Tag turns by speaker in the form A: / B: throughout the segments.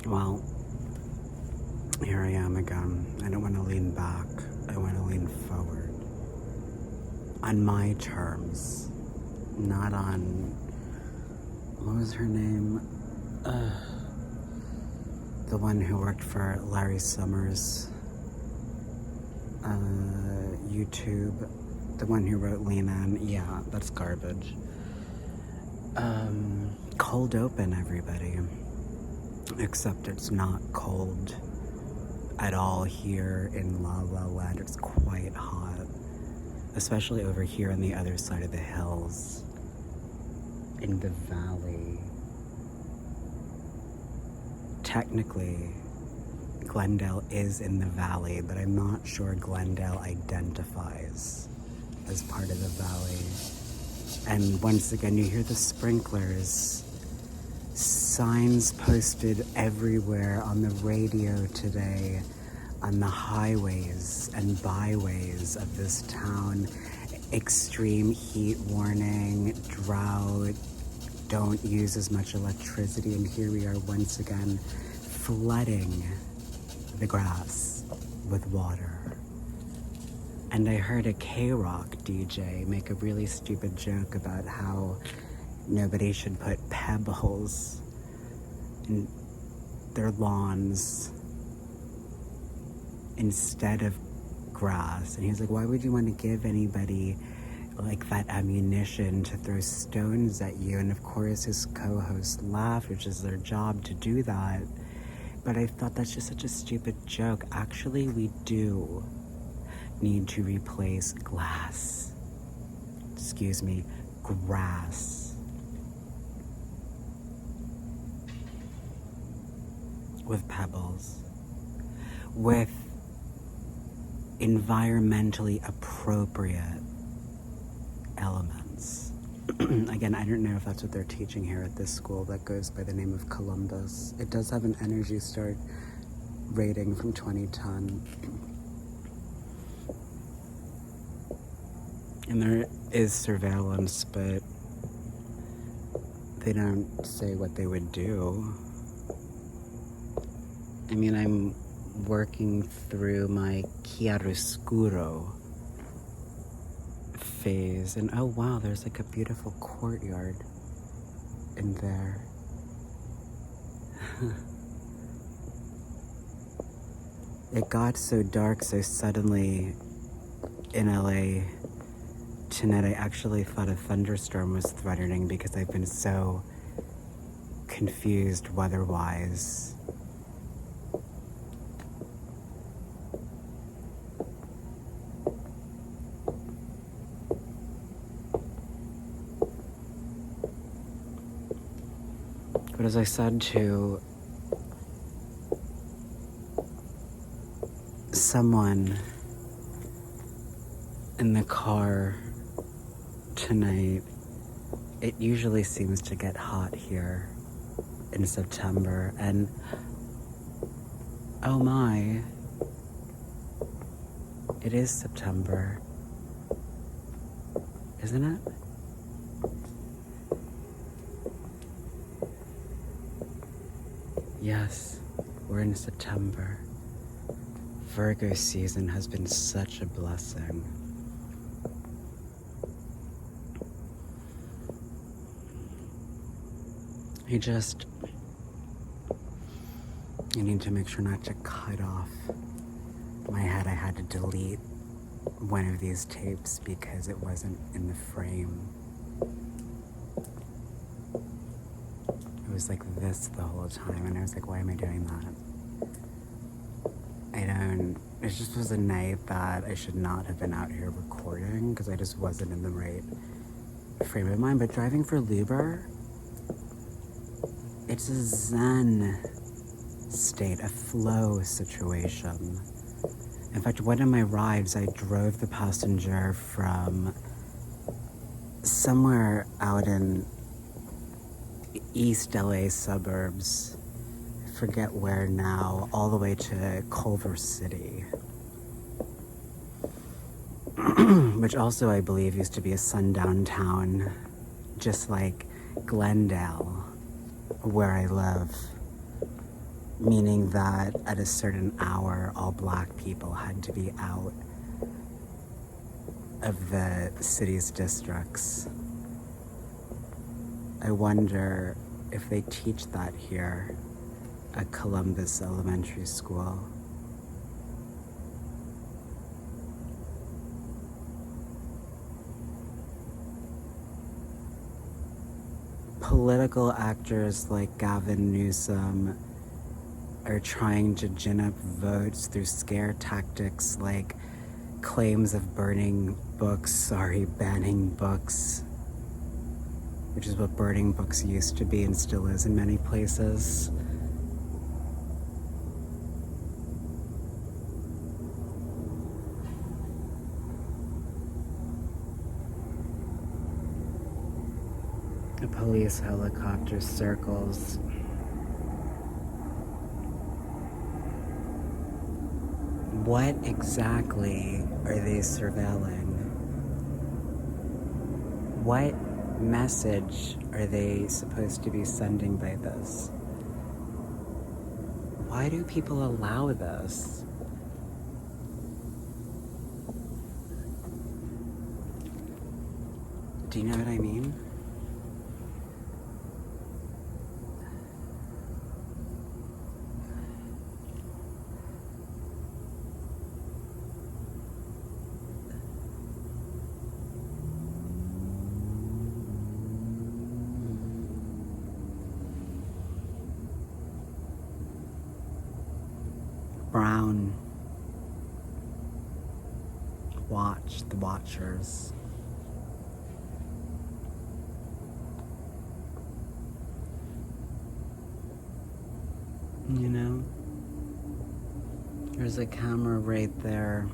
A: Well, here I am again. I don't want to lean back. I want to lean forward. On my terms. Not on... What was her name? The one who worked for Larry Summers. YouTube. The one who wrote Lean In. Yeah, that's garbage. Cold open, everybody. Except it's not cold at all here in La La Land. It's quite hot. Especially over here on the other side of the hills. In the valley. Technically, Glendale is in the valley, but I'm not sure Glendale identifies as part of the valley. And once again, you hear the sprinklers. Signs posted everywhere on the radio today, on the highways and byways of this town. Extreme heat warning, drought, don't use as much electricity. And here we are once again flooding the grass with water. And I heard a K-Rock DJ make a really stupid joke about how nobody should put pebbles in their lawns instead of grass. And he's like, why would you want to give anybody like that ammunition to throw stones at you? And of course his co-host laughed, which is their job to do that. But I thought that's just such a stupid joke. Actually, we do need to replace grass with pebbles, with environmentally appropriate elements. Again, I don't know if that's what they're teaching here at this school that goes by the name of Columbus. It does have an Energy Star rating from 2010. And there is surveillance, but they don't say what they would do. I mean, I'm working through my chiaroscuro phase, and oh wow, there's like a beautiful courtyard in there. It got so dark so suddenly in LA tonight. I actually thought a thunderstorm was threatening because I've been so confused weather-wise. But as I said to someone in the car tonight, it usually seems to get hot here in September, and oh my, it is September, isn't it? Yes, we're in September. Virgo season has been such a blessing. I need to make sure not to cut off my head. I had to delete one of these tapes because it wasn't in the frame. It was like this the whole time, and I was like, why am I doing that? It just was a night that I should not have been out here recording because I just wasn't in the right frame of mind. But driving for Luber, it's a zen state, a flow situation. In fact, one of my rides, I drove the passenger from somewhere out in East LA suburbs, I forget where now, all the way to Culver City, which also I believe used to be a sundown town, just like Glendale, where I live. meaning that at a certain hour, all black people had to be out of the city's districts. I wonder if they teach that here at Columbus Elementary School. Political actors like Gavin Newsom are trying to gin up votes through scare tactics like claims of banning books, which is what burning books used to be and still is in many places. A police helicopter circles. What exactly are they surveilling? What message are they supposed to be sending by this? Why do people allow this? Do you know what I mean? Brown. Watch the watchers. You know, there's a camera right there,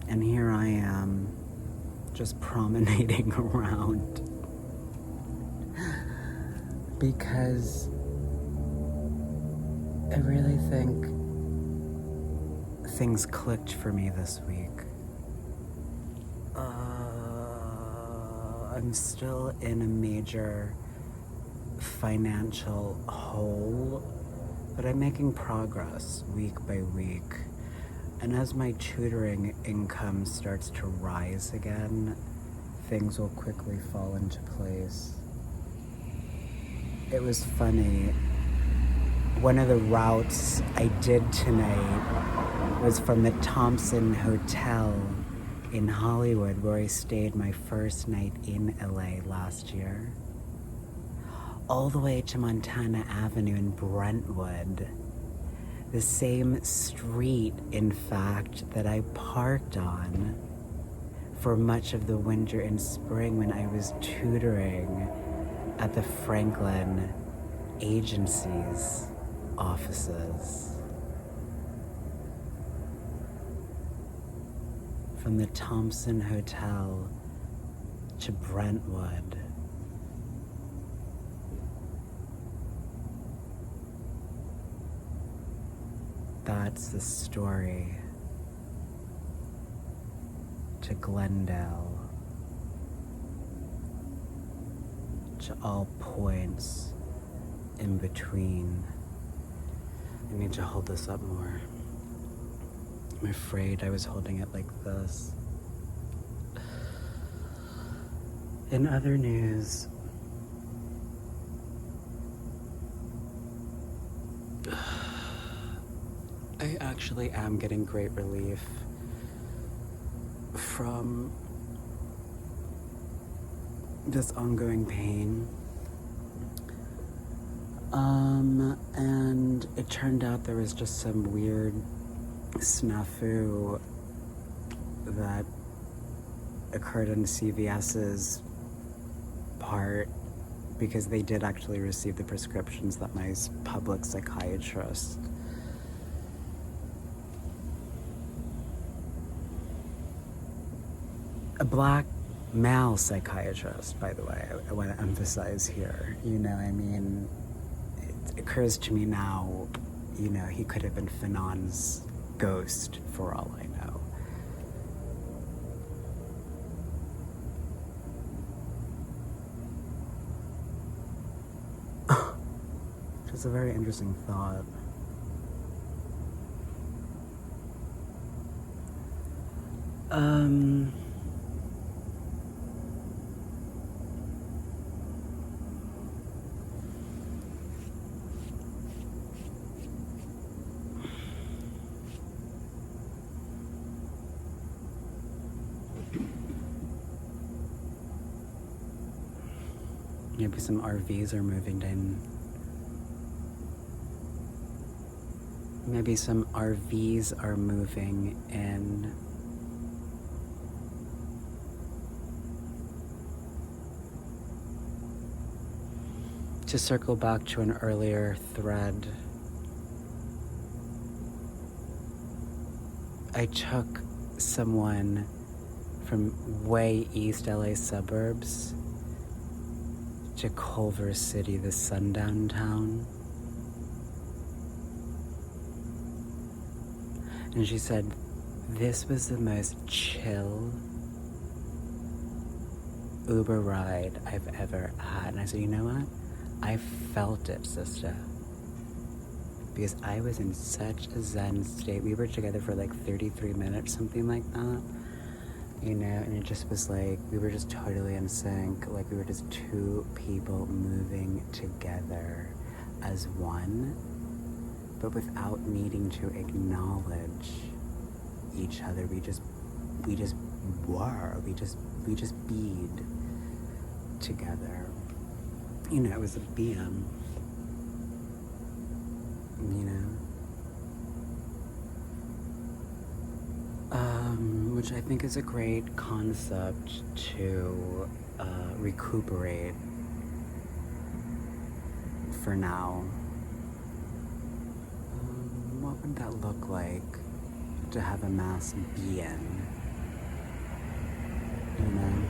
A: and here I am, just promenading around. Because I really think things clicked for me this week. I'm still in a major financial hole, but I'm making progress week by week. And as my tutoring income starts to rise again, things will quickly fall into place. It was funny. One of the routes I did tonight was from the Thompson Hotel in Hollywood, where I stayed my first night in LA last year, all the way to Montana Avenue in Brentwood, the same street, in fact, that I parked on for much of the winter and spring when I was tutoring at the Franklin agency's offices. From the Thompson Hotel to Brentwood. That's the story. To Glendale. To all points in between. I need to hold this up more. I'm afraid I was holding it like this. In other news, I actually am getting great relief from this ongoing pain. And it turned out there was just some weird snafu that occurred on CVS's part, because they did actually receive the prescriptions that my public psychiatrist a black male psychiatrist, by the way, I want to emphasize here, you know, I mean, it occurs to me now, you know, he could have been Fanon's ghost for all I know. It's a very interesting thought. Maybe some RVs are moving in. Maybe some RVs are moving in. To circle back to an earlier thread, I took someone from way east LA suburbs to Culver City, the sundown town. And she said, this was the most chill Uber ride I've ever had. And I said, you know what? I felt it, sister. Because I was in such a zen state. We were together for like 33 minutes, something like that. You know, and it just was like, we were just totally in sync. Like we were just two people moving together as one, but without needing to acknowledge each other. We just were. We just bead together. You know, it was a BM. You know? Which I think is a great concept to recuperate for now. What would that look like to have a mass be in? You know?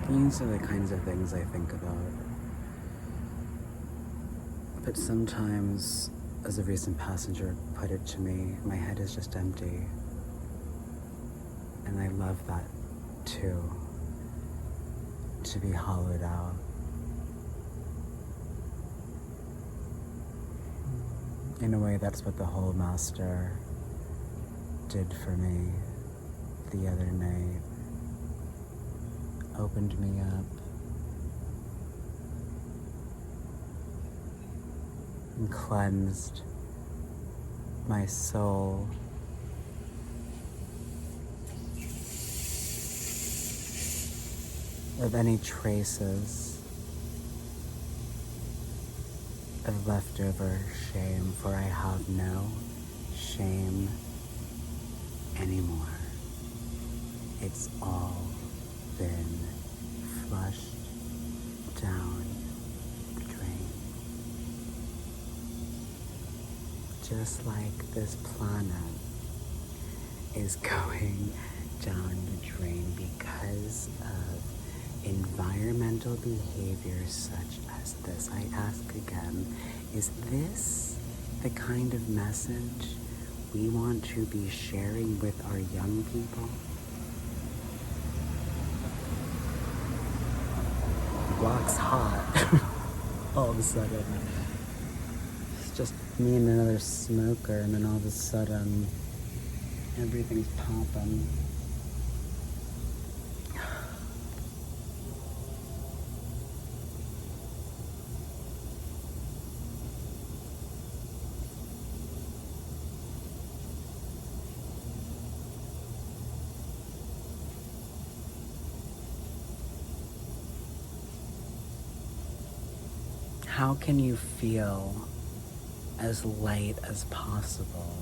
A: These are the kinds of things I think about. But sometimes, as a recent passenger put it to me, my head is just empty. And I love that too. To be hollowed out. In a way, that's what the whole master did for me the other night. Opened me up and cleansed my soul. Of any traces of leftover shame, for I have no shame anymore. It's all been flushed down the drain. Just like this planet is going down the drain because of environmental behaviors such as this. I ask again, is this the kind of message we want to be sharing with our young people? Block's hot all of a sudden. It's just me and another smoker, and then all of a sudden everything's popping. How can you feel as light as possible?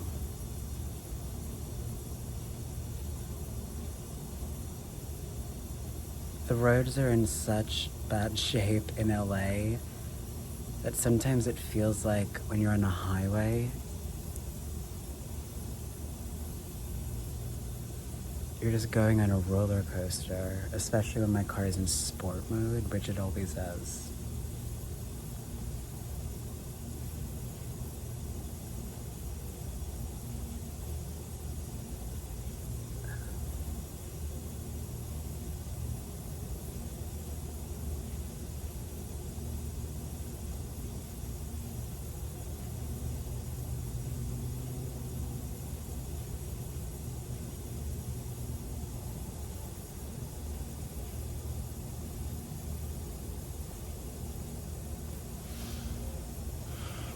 A: The roads are in such bad shape in LA that sometimes it feels like when you're on a highway, you're just going on a roller coaster, especially when my car is in sport mode, which it always is.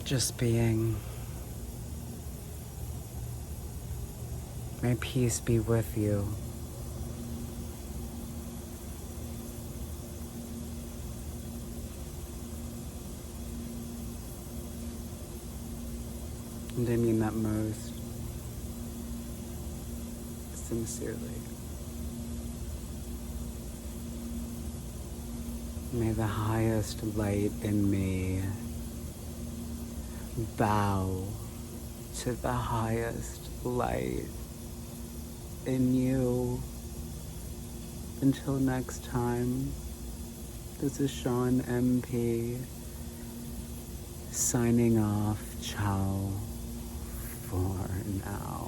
A: Just being. May peace be with you. And I mean that most sincerely. May the highest light in me bow to the highest light in you. Until next time, this is Sean MP signing off. Ciao for now.